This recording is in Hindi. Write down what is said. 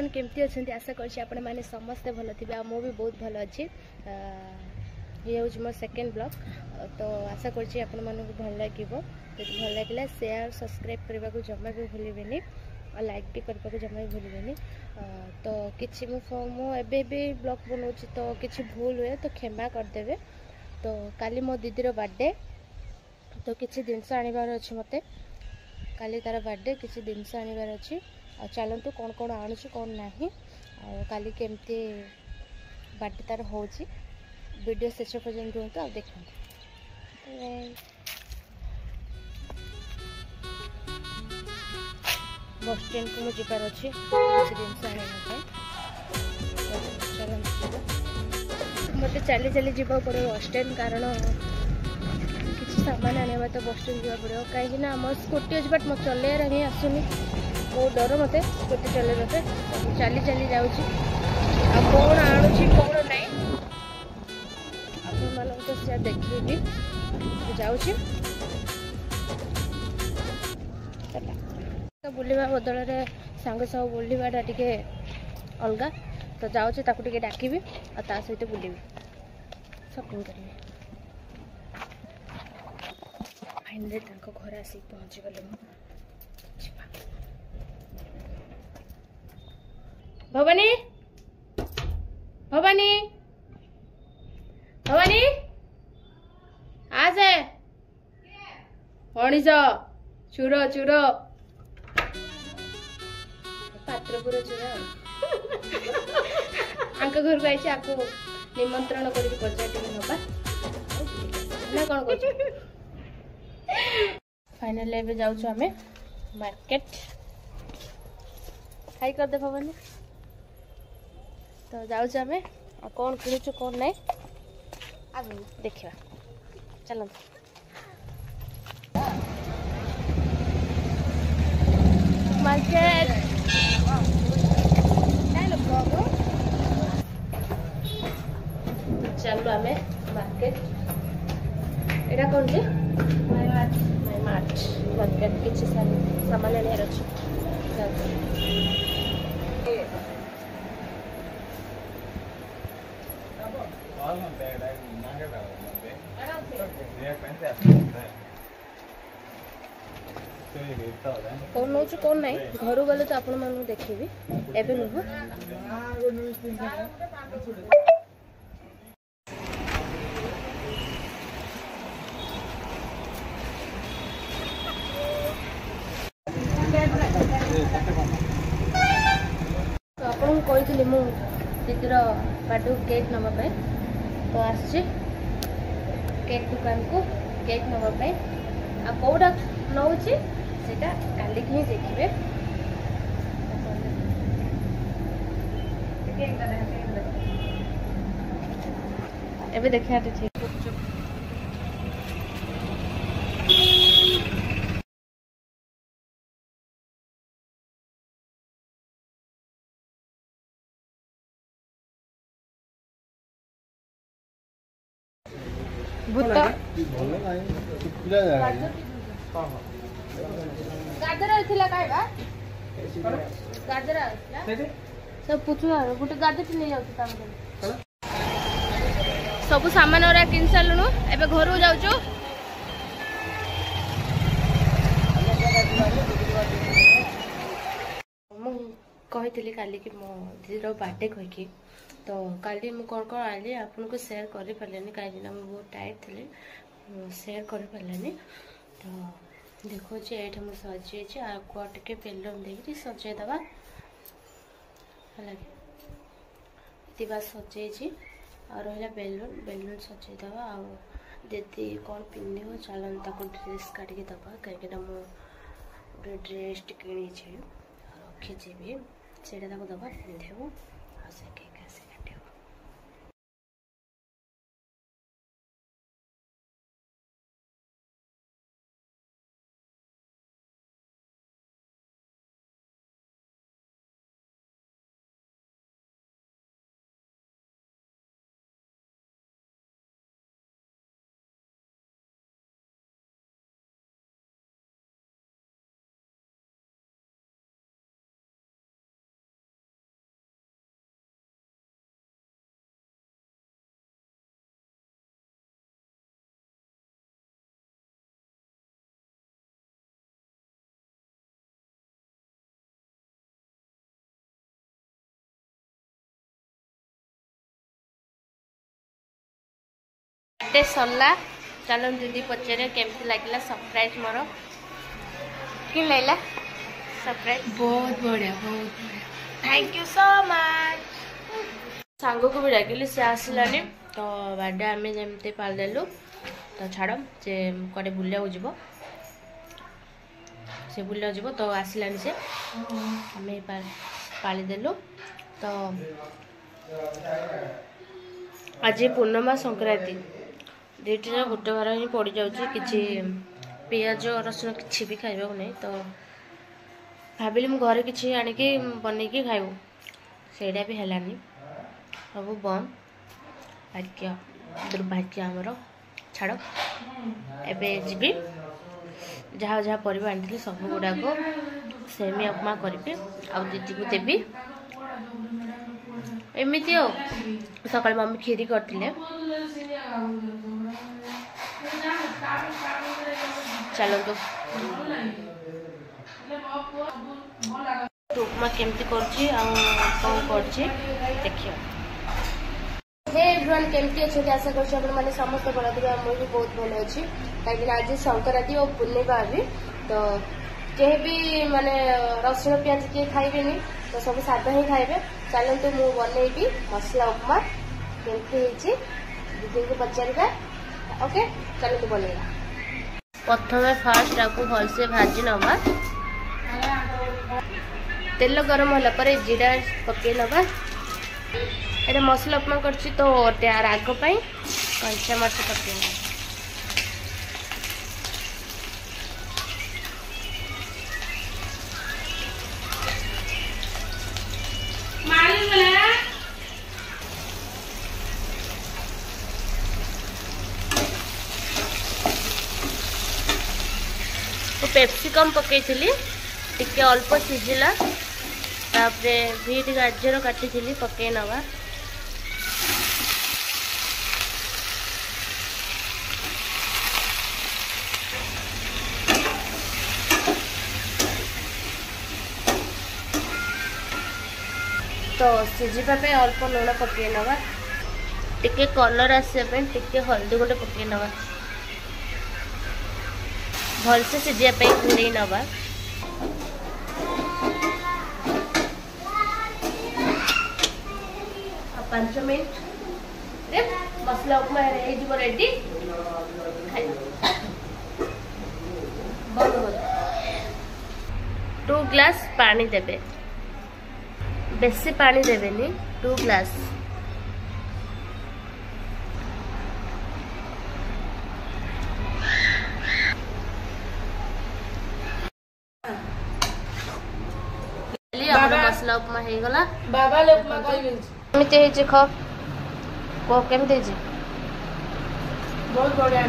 मैंने केमती अच्छा आशा कर समस्ते भल थे मु भी बहुत भल अच्छी ये हूँ मोर सेकेंड ब्लॉग तो आशा कर भल लगे भल लगे शेयर सब्सक्राइब करने को जमा भी भूलें और लाइक भी करने को जमा भी भूलें तो किसी मुझे ब्लॉग बनाऊँ तो किसी भूल हुए तो क्षमा करदे तो काली मो दीदीर बर्थडे तो किसी जिनस आनबार अच्छे मत काली तार बर्थडे किसी जिनस आनबार अच्छी आ चलतु कौन कौन आणुची कौन ना काली केमती बर्थडे तार हो वीडियो शेष पर्यंत रुहतु आ देखते बस स्टैंड को मुझे जाबार अच्छी किसी जिनस आने मत चली चली जा पड़ो बस स्टैंड कारण किसी सामान आने तो बस स्टैंड जावा पड़ो कहीं आम स्कूटी अच्छी बट मत चल ही आसुनी बहुत डर मत स्कूटी चलते चली चली जाऊँगी कौन आणुची कौन ना आप तो से देखी जाऊँगी तो बुलवा बदल में सांग सब बुलवाटा टे अलग तो जाऊँगी टे डाकबी आ सहित बुलवी शॉपिंग करी फाइनली घर आसिक पहुँची गले भवानी भवानी भवानी आ जाए मनीष चूर चूर पात्रपुर चूर आंक घर को आई आपको निमंत्रण करके पचार नवा ना कौन कर फाइनली एबे जाऊँ आम मार्केट हाई कर दे भवानी तो जाऊँ आम कौन किणुचु कौन ना देखा चलो मार्केट चलो आम मार्केट एटा कौन जी माय मार्ट मार्केट किसी सामान आने अच्छी कौन नौ कौन ना घर गले तो आपण मान देखी एवं नुह तो आपन कही मु दीदीर बर्थडे केक नापी तो आसची केक दुकान को केक नापी आ कौटा नौ सेटा काली ही देखिए एबे देखा ठीक भूत गाजर थिला काय बा गाजर सब पूछना गोटे गाजर नहीं जाऊ सब सामान और किन सारूँ एबे घर जाऊँ कही काली कि मो दीदीर बर्थडे कहीकि तो काली मुझे कौन कौन आइली आपको सेयार कर पारे कहीं बहुत टाइट थी सेयार कर पारे तो देखो ये मुझे सजे आपको टे बेलून देकर सजेदेवा है सजे और रहा बेलून बेलून सजेदेवा आ दीदी कौन पिंधे चलन ड्रेस काटिक दबा कहीं मुझे ड्रेस किणी रखी भी से दबा पिंधे आ बर्थडे सरला चलो दीदी पचारे केमती लगे सरप्राइज मोर कि लैला सरप्राइज बहुत बढ़िया थैंक यू सो मच सांग को भी डाकिली सी आसलानी तो बर्थडे आम जमती पालदेलु तो छाड़ से कड़े बुलिया जीव से बुलिया जीव तो आसलानी से आम पालीदेलु तो आज पूर्णिमा संक्रांति दुईटा गोटे बार ही पड़ जाऊँ कि पियाज रसुण किसी भी खाइबा नहीं तो भाविली मु घरे किसी आणिकी बनईकी खाइबू सेटा भी हेलानी सब बंद भाग्य दुर्भाग्य आमर छाड़ एवं जी जहाँ जहाँ परिवा आनी सब गुड़ाक सेमी उपमा करी आ दीदी को देवी एमती सकाल मम्मी खीरी करते चलतु उपमा केमती करछि आ कौन करछि देखियो हे एवरीवन केमती अछि आशा करछि आपण माने समस्त भल दिबा हम भी बहुत भल अछि काहे आज संक्रांति और पूर्णिमा भी तो केही भी माने रसुण प्याज के खाइबेनी तो सब सादा ही खाइबे चलतु मु बनैबी मसला उपमा केमती हेछि दीदी को पचारिबा ओके चलतु बनैबा प्रथम फास्ट आपको भलसे भाजी नवा तेल गरम होला पर जीरा पकई नवा ये मसला उपमा करछि तो राग पाई कंचा मर्च पकई पेप्सिकम पकई टिके अल्प सीझिला तापरे बीट गाजर काटी पकई नवा तो सीझा अल्प लुण पकई नवा टिके कलर आसे टिके हल्दी गुंड पकई नवा भलसे सीझापी घोड़े नवा 5 मिनट मसला उपमा रेडी बंद 2 ग्लास पानी देबे बेसी पानी देबेनी 2 ग्लास मसला उपमा हो गला बाबा ले उपमा केमती हे ख को केमती हे बहुत बढ़िया